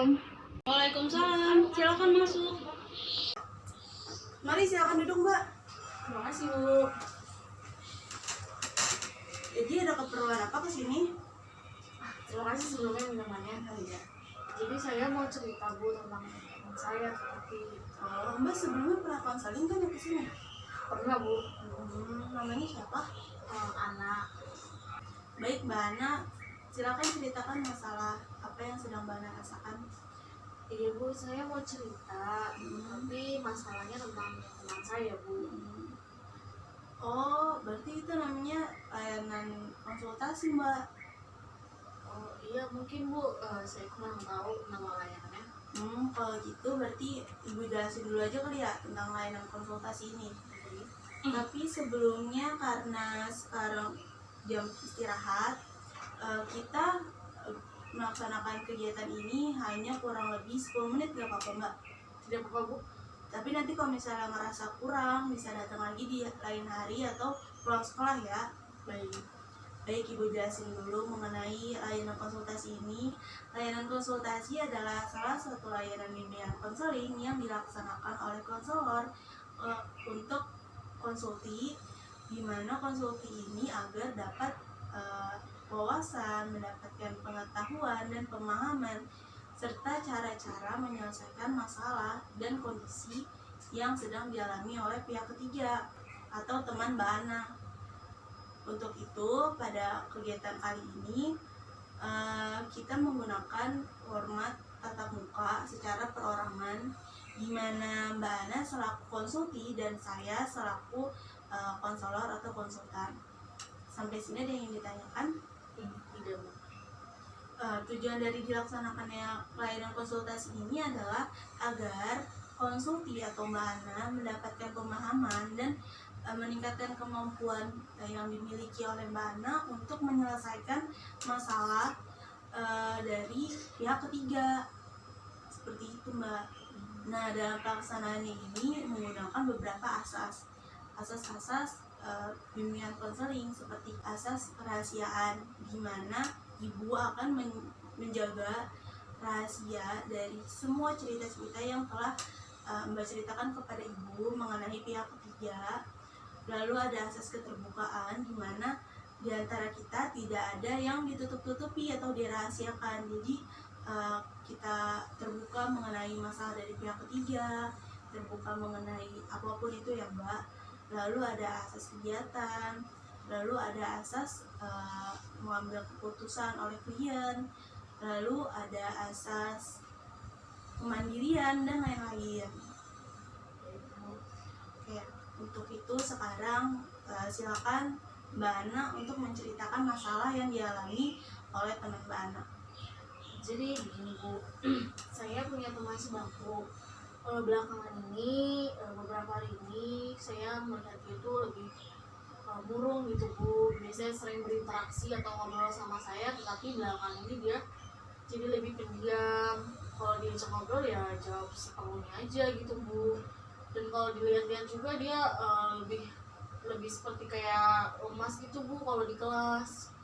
Assalamualaikum. Waalaikumsalam, silakan masuk. Mari silakan duduk, Mbak. Terima kasih, Bu. Jadi ada keperluan apa ke sini? Terima kasih sebelumnya minumannya. Iya. Jadi saya mau cerita, Bu, tentang teman saya seperti Oh, Mbak sebelumnya pernah konseling kan ya ke sini? pernah, Bu, Namanya siapa? anak. Baik, Mbak Ana. Silakan ceritakan masalah apa yang sedang Mbak Ana rasakan. Iya, Bu, saya mau cerita, tapi masalahnya tentang teman saya, Bu. Oh, berarti itu namanya layanan konsultasi, Mbak. Oh, iya, mungkin, Bu, saya kurang tahu nama layanannya. Kalau gitu berarti Ibu jelasin dulu aja kali ya tentang layanan konsultasi ini. Tapi sebelumnya karena sekarang jam istirahat, kita melaksanakan kegiatan ini hanya kurang lebih 10 menit, gak apa-apa, Mbak? Tidak apa-apa, Bu. Tapi nanti kalau misalnya ngerasa kurang bisa datang lagi di lain hari atau pulang sekolah ya. Baik, Ibu jelasin dulu mengenai layanan konsultasi ini. Layanan konsultasi adalah salah satu layanan bimbingan konseling yang dilaksanakan oleh konselor untuk konsulti, di mana konsulti ini agar dapat wawasan, mendapatkan pengetahuan dan pemahaman serta cara-cara menyelesaikan masalah dan kondisi yang sedang dialami oleh pihak ketiga atau teman Mbak Ana. Untuk itu, pada kegiatan kali ini kita menggunakan format tatap muka secara perorangan, di mana Mbak Ana selaku konsulti dan saya selaku konselor atau konsultan. Sampai sini ada yang ingin ditanyakan? Tidak, Bu. Tujuan dari dilaksanakannya layanan konsultasi ini adalah agar konsulti atau Mbak Ana mendapatkan pemahaman dan meningkatkan kemampuan yang dimiliki oleh Mbak Ana untuk menyelesaikan masalah dari pihak ketiga. Seperti itu, Mbak. Nah, dalam pelaksanaannya ini menggunakan beberapa asas bimbingan konseling, seperti asas kerahasiaan, di mana Ibu akan menjaga rahasia dari semua cerita-cerita yang telah Mbak ceritakan kepada Ibu mengenai pihak ketiga. Lalu ada asas keterbukaan, di mana di antara kita tidak ada yang ditutup-tutupi atau dirahasiakan. Jadi kita terbuka mengenai masalah dari pihak ketiga, terbuka mengenai apapun itu ya, Mbak. Lalu ada asas kegiatan, lalu ada asas mengambil keputusan oleh klien, lalu ada asas kemandirian dan lain-lain. Oke, untuk itu sekarang silakan Mbak Ana untuk menceritakan masalah yang dialami oleh teman Mbak Ana. Jadi begini, Bu, saya punya teman sebangku. Belakangan ini, beberapa hari ini saya melihat dia itu lebih murung gitu, Bu. Biasanya sering berinteraksi atau ngobrol sama saya, tetapi belakangan ini dia jadi lebih pendiam. Kalau diajak ngobrol ya jawab sepenuhnya aja gitu, Bu. Dan kalau dilihat-lihat juga dia lebih seperti kayak lemas gitu, Bu, kalau di kelas.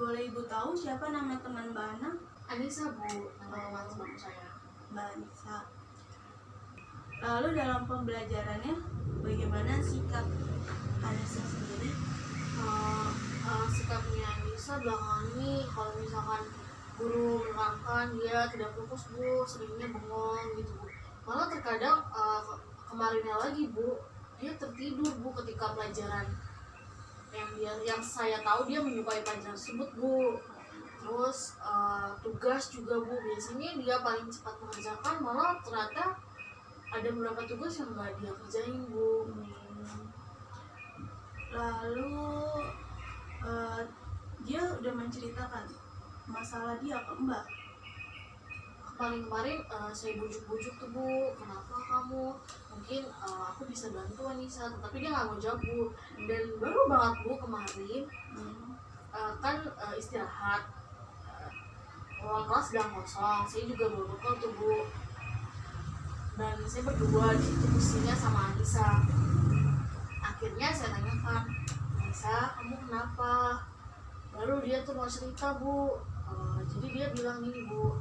Boleh Ibu tahu siapa nama teman Mbak Ana? Anissa, Bu, nama teman sebangku saya. Mbak Anissa. Lalu dalam pembelajarannya bagaimana sikap Anissa sendiri? Sikapnya Anissa belakangan ini kalau misalkan guru menerangkan dia tidak fokus, Bu, seringnya bengong gitu, Bu. Malah terkadang kemarinnya lagi, Bu, dia tertidur, Bu, ketika pelajaran yang saya tahu dia menyukai pelajaran tersebut, Bu. Terus tugas juga, Bu, biasanya dia paling cepat mengerjakan, malah ternyata ada beberapa tugas yang nggak dia kerjain, Bu. Lalu dia udah menceritakan masalah dia ke Mbak? Kemarin saya bujuk-bujuk tuh, Bu, kenapa kamu, mungkin aku bisa bantu Anissa, tapi dia nggak mau jawab, Bu. Dan baru banget, Bu, kemarin kan istirahat, ruang kelas sedang kosong, saya juga baru bekal tuh, Bu, dan saya berdua di situ diskusinya sama Anissa. Akhirnya saya tanyakan, Anissa, kamu kenapa? Baru dia tuh mau cerita, Bu, Jadi dia bilang gini Bu,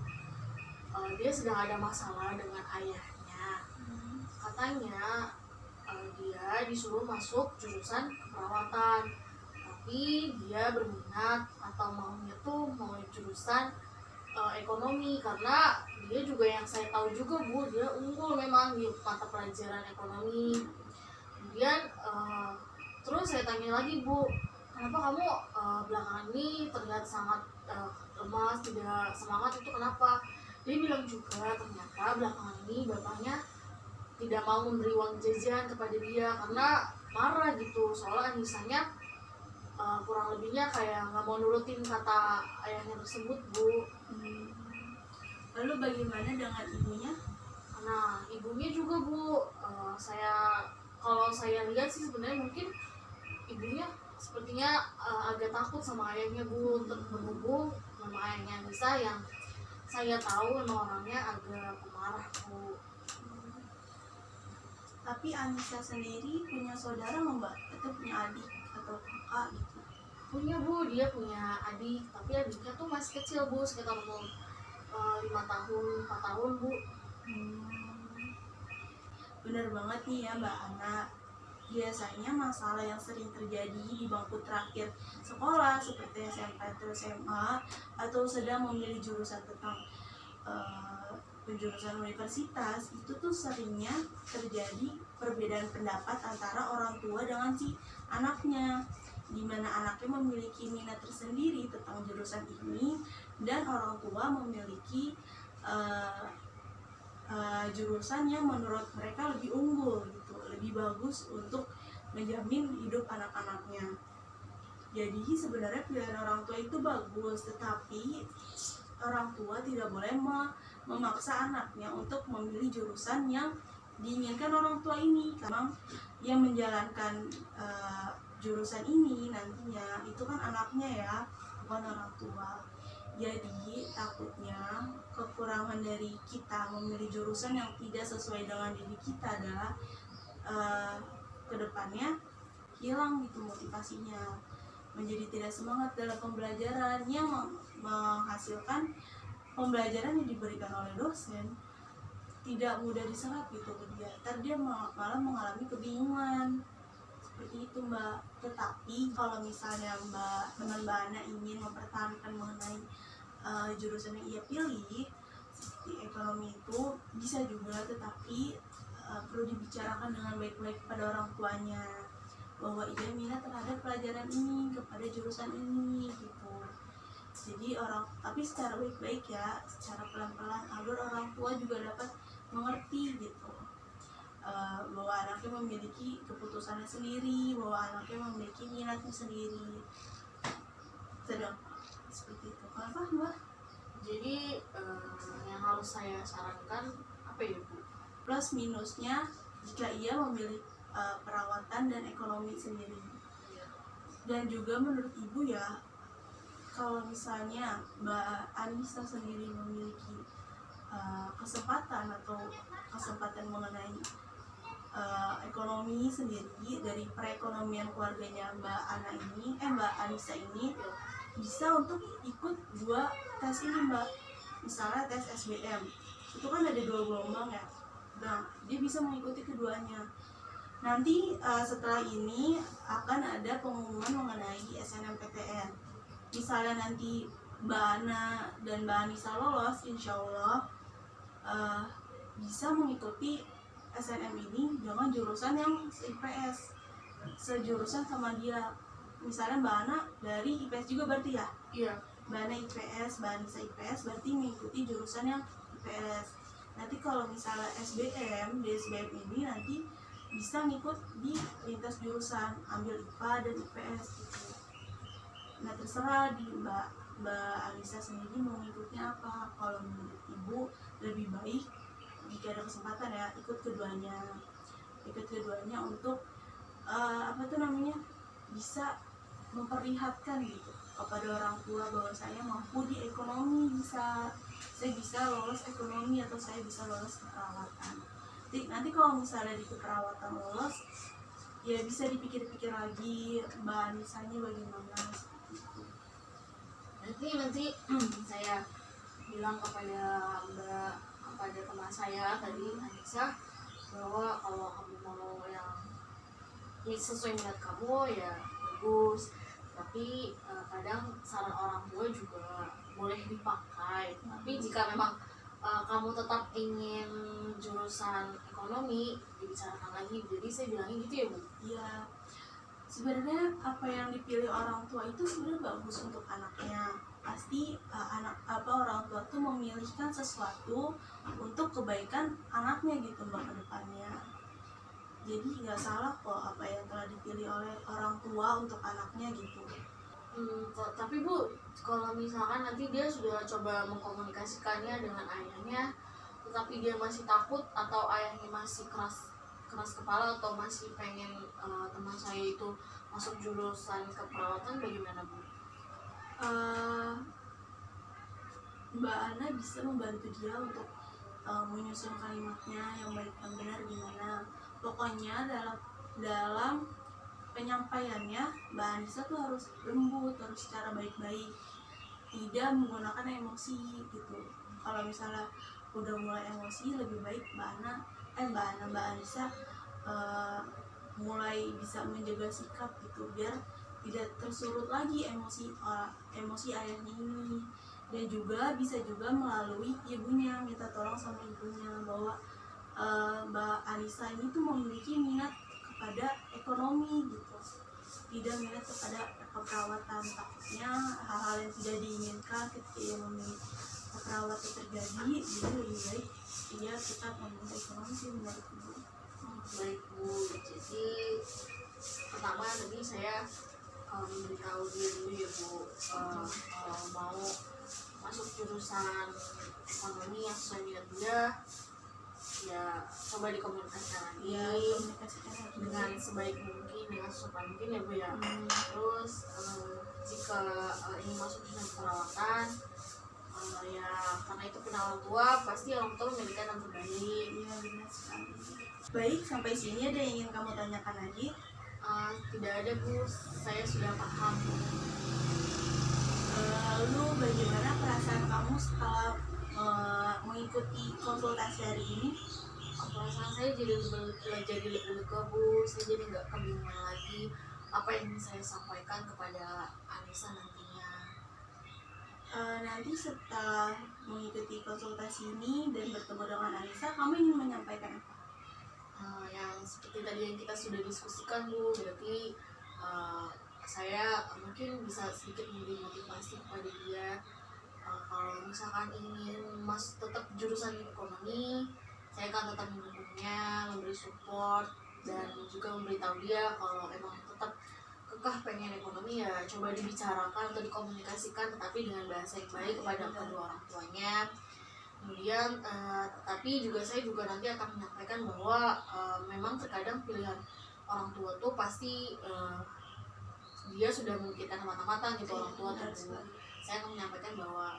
dia sedang ada masalah dengan ayahnya. Katanya dia disuruh masuk jurusan keperawatan, tapi dia berminat atau maunya tuh mau jurusan ekonomi, karena dia juga yang saya tahu juga Bu, dia unggul memang di mata pelajaran ekonomi. Kemudian terus saya tanya lagi Bu, kenapa kamu belakangan ini terlihat sangat lemas, tidak semangat, itu kenapa? Dia bilang juga ternyata belakangan ini bapaknya tidak mau memberi uang jajan kepada dia karena marah gitu, soalnya Anisanya kurang lebihnya kayak nggak mau nurutin kata ayahnya tersebut Bu. Lalu bagaimana dengan ibunya? Nah ibunya juga Bu, kalau saya lihat sih sebenarnya mungkin ibunya sepertinya agak takut sama ayahnya Bu untuk berhubung sama ayahnya Anissa yang saya tahu memang orangnya agak pemarah Bu. Tapi Anissa sendiri punya saudara nggak Mbak? Atau punya adik atau kakak gitu? Punya Bu, dia punya adik, tapi adiknya tuh masih kecil Bu, sekitar umur 5 tahun, 4 tahun Bu. Bener banget nih ya Mbak Ana. Biasanya masalah yang sering terjadi di bangku terakhir sekolah seperti SMP atau SMA atau sedang memilih jurusan tentang penjurusan universitas, itu tuh seringnya terjadi perbedaan pendapat antara orang tua dengan si anaknya, di mana anaknya memiliki minat tersendiri tentang jurusan ini dan orang tua memiliki jurusan yang menurut mereka lebih unggul gitu, lebih bagus untuk menjamin hidup anak-anaknya. Jadi sebenarnya pilihan orang tua itu bagus, tetapi orang tua tidak boleh memaksa anaknya untuk memilih jurusan yang diinginkan orang tua ini. Karena yang menjalankan jurusan ini nantinya itu kan anaknya ya, bukan orang tua. Jadi takutnya kekurangan dari kita memilih jurusan yang tidak sesuai dengan diri kita adalah kedepannya hilang gitu motivasinya, menjadi tidak semangat dalam pembelajaran yang menghasilkan pembelajaran yang diberikan oleh dosen tidak mudah diserap gitu ke dia. Ntar dia malah mengalami kebingungan seperti itu Mbak. Tetapi kalau misalnya teman Mbak Ana ingin mempertahankan mengenai jurusan yang ia pilih seperti ekonomi itu bisa juga, tetapi perlu dibicarakan dengan baik-baik pada orang tuanya bahwa ia minat terhadap pelajaran ini, kepada jurusan ini gitu. Jadi tapi secara baik-baik ya, secara pelan-pelan agar orang tua juga dapat mengerti gitu, bahwa anaknya memiliki keputusannya sendiri, bahwa anaknya memiliki minatnya sendiri. Sedang seperti itu. Kenapa Mbak? Jadi yang harus saya sarankan apa ya Bu? Plus minusnya jika ia memilih perawatan dan ekonomi sendiri. Dan juga menurut ibu ya, kalau misalnya Mbak Anissa sendiri memiliki kesempatan mengenai ekonomi sendiri dari perekonomian keluarganya Mbak Anissa ini bisa untuk ikut 2 tes ini Mbak. Misalnya tes SBM itu kan ada 2 gelombang ya, nah dia bisa mengikuti keduanya. Nanti setelah ini akan ada pengumuman mengenai SNMPTN. Misalnya nanti Mbak Ana dan Mbak Anissa lolos, insya Allah bisa mengikuti SNM ini dengan jurusan yang IPS, sejurusan sama dia. Misalnya Mbak Ana dari IPS juga berarti ya? Iya. Mbak Ana IPS, Mbak Anissa IPS, berarti mengikuti jurusan yang IPS. Nanti kalau misalnya SBM, di SBM ini nanti bisa ngikut di lintas jurusan, ambil IPA dan IPS gitu. Nah terserah di Mbak Anissa sendiri mau ngikutnya apa. Kalau menurut ibu lebih baik jika ada kesempatan ya ikut keduanya untuk bisa memperlihatkan gitu kepada orang tua bahwa saya mampu di ekonomi, saya bisa lolos ekonomi atau saya bisa lolos keperawatan. Nanti kalau misalnya di keperawatan lolos ya bisa dipikir-pikir lagi Mbak Anissanya bagaimana seperti itu. Ya nanti saya bilang kepada teman saya tadi Anissa bahwa kalau kamu mau yang sesuai minat kamu ya bagus, tapi kadang saran orang tua juga boleh dipakai. Tapi jika memang kamu tetap ingin jurusan ekonomi, dibicarakan lagi. Jadi saya bilangnya gitu ya Bu. Iya, sebenarnya apa yang dipilih orang tua itu sebenarnya bagus untuk anaknya. Pasti orang tua tuh memilihkan sesuatu untuk kebaikan anaknya gitu Mbak ke depannya. Jadi nggak salah kok apa yang telah dipilih oleh orang tua untuk anaknya gitu. Tapi Bu, kalau misalkan nanti dia sudah coba mengkomunikasikannya dengan ayahnya, tetapi dia masih takut atau ayahnya masih keras kepala atau masih pengen teman saya itu masuk jurusan keperawatan, bagaimana Bu? Mbak Ana bisa membantu dia untuk menyusun kalimatnya yang baik dan benar gimana. Pokoknya dalam penyampaiannya Mbak Anissa tuh harus lembut, harus secara baik-baik, tidak menggunakan emosi gitu. Kalau misalnya udah mulai emosi, lebih baik Mbak Anissa mulai bisa menjaga sikap gitu, biar tidak tersulut lagi emosi ayahnya ini. Dan juga bisa juga melalui ibunya, minta tolong sama ibunya bahwa Mbak Anissa ini tuh memiliki minat kepada ekonomi gitu, tidak minat kepada keperawatan. Takutnya hal-hal yang tidak diinginkan ketika ia memilih keperawatan terjadi, jadi lebih baik dia tetap memilih ekonomi sih menurut ibu. Baik Bu, jadi pertama tadi saya memberitahu dia dulu ya Bu, kalau mau masuk jurusan ekonomi yang sesuai minat dia, ya coba dikomunikasikan lagi dengan sebaik mungkin, dengan sesopan mungkin ya Bu ya. Terus jika ingin masuk jurusan perawatan, ya karena itu punya orang tua, pasti orang tua memberikan yang terbaik. Iya, benar sekali. Baik, sampai sini ada yang ingin kamu tanyakan lagi? Tidak ada Bu, saya sudah paham. Lalu bagaimana perasaan kamu setelah mengikuti konsultasi hari ini? Perasaan saya jadi lebih lega Bu, saya jadi nggak kebingungan lagi apa yang ingin saya sampaikan kepada Anissa nantinya. Nanti setelah mengikuti konsultasi ini dan bertemu dengan Anissa, kamu ingin menyampaikan apa? Yang seperti tadi yang kita sudah diskusikan Bu, berarti saya mungkin bisa sedikit memberi motivasi kepada dia. Kalau misalkan ingin tetap jurusan ekonomi, saya akan tetap mendukungnya, memberi support, dan juga memberitahu dia kalau emang tetap kekeh pengen ekonomi, ya coba dibicarakan atau dikomunikasikan, tetapi dengan bahasa yang baik kepada kedua orang tuanya. Kemudian tapi saya juga nanti akan menyampaikan bahwa memang terkadang pilihan orang tua tuh pasti dia sudah memikirkan matang-matang gitu orang tua tuh. Saya akan menyampaikan bahwa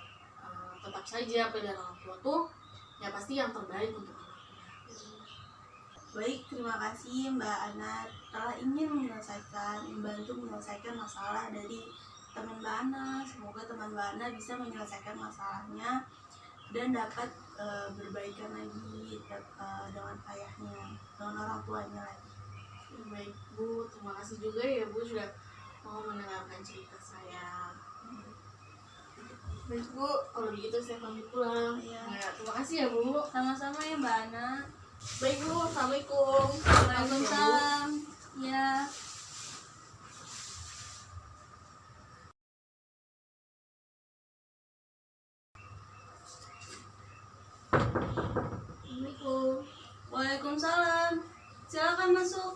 tetap saja pilihan orang tua tuh ya pasti yang terbaik untuk anaknya. Baik, terima kasih Mbak Ana telah ingin membantu menyelesaikan masalah dari teman Mbak Ana. Semoga teman Mbak Ana bisa menyelesaikan masalahnya dan dapat berbaikan lagi dengan ayahnya, dengan orang tuanya lagi. Baik Bu, terima kasih juga ya Bu sudah mau mendengarkan cerita saya. Baik Bu, kalau begitu saya pamit pulang. Ya, terima kasih ya Bu. Sama-sama ya Mbak Ana. Baik Bu, Assalamualaikum. Waalaikumsalam. Ya. Assalamualaikum. Waalaikumsalam. Silakan masuk.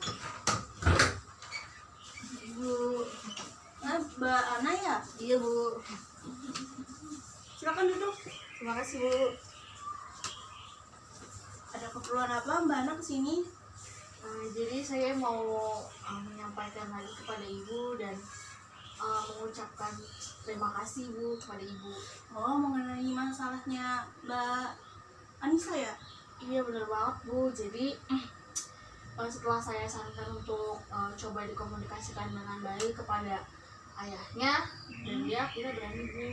Bu. Mbak Ana ya? Iya Bu. Silakan duduk. Terima kasih Bu. Ada keperluan apa Mbak Ana kesini? Jadi saya mau menyampaikan lagi kepada Ibu dan mengucapkan terima kasih Bu kepada Ibu. Oh, mengenai masalahnya Mbak Anissa ya? Iya benar banget Bu. Jadi setelah saya sarankan untuk coba dikomunikasikan dengan baik kepada ayahnya, dan dia akhirnya berani Bu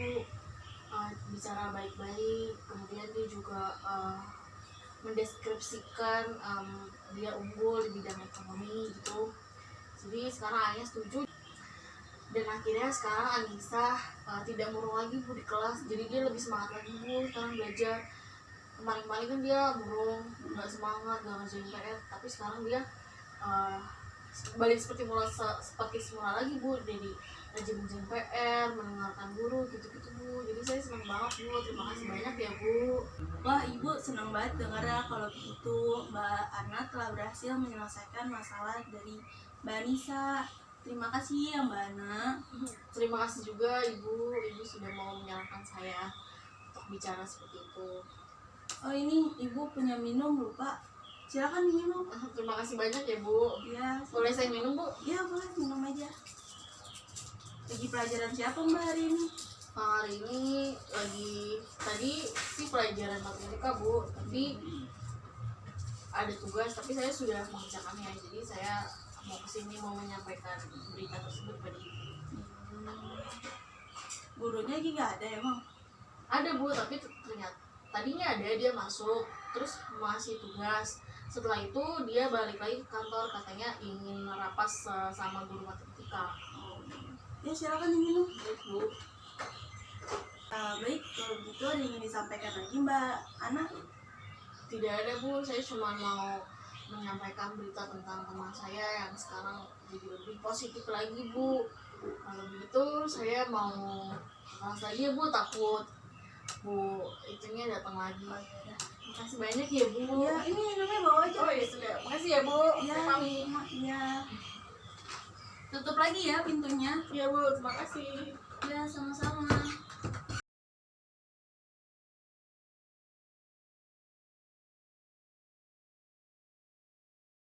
bicara baik-baik. Kemudian dia juga mendeskripsikan dia unggul di bidang ekonomi gitu. Jadi sekarang ayahnya setuju, dan akhirnya sekarang Anissa tidak murung lagi Bu di kelas. Jadi dia lebih semangat lagi Bu sekarang belajar. Kemarin-kemarin kan dia murung, nggak semangat, nggak ngerjain PR, tapi sekarang dia balik seperti semula lagi Bu. Jadi rajin ngerjain PR, mendengarkan guru gitu-gitu Bu. Jadi saya senang banget Bu, terima kasih banyak ya Bu. Wah, Ibu senang banget dengar ya kalau begitu Mbak Ana telah berhasil menyelesaikan masalah dari Mbak Anissa. Terima kasih ya Mbak Ana. Terima kasih juga Ibu sudah mau menyarankan saya untuk bicara seperti itu. Oh, ini Ibu punya minum lupa. Silakan diminum. Terima kasih banyak ya Bu. Ya, Boleh saya minum Bu? ya boleh minum aja. Lagi pelajaran siapa Mbak hari ini? Hari ini tadi sih pelajaran matematika Bu, tapi ada tugas, tapi saya sudah mengerjakannya. Jadi saya mau kesini mau menyampaikan berita tersebut pada Ibu. Gurunya lagi nggak ada emang? Ada Bu, tapi ternyata tadinya ada, dia masuk terus masih tugas. Setelah itu dia balik lagi ke kantor, katanya ingin rapas sama guru matematika. Ya silakan diminum. Baik Bu. Baik, kalau begitu ada yang ingin disampaikan lagi Mbak Ana? Tidak ada Bu, saya cuma mau menyampaikan berita tentang teman saya yang sekarang jadi lebih positif lagi Bu. Kalau begitu saya mau kelas lagi ya Bu, takut Bu itunya datang lagi. Makasih banyak ya Bu. Ya, ini namanya bawa aja. Oh ya sudah, makasih ya Bu. Ya, Saya pamit. ya. Tutup lagi ya pintunya. Ya Bu, terima kasih. Ya, sama-sama.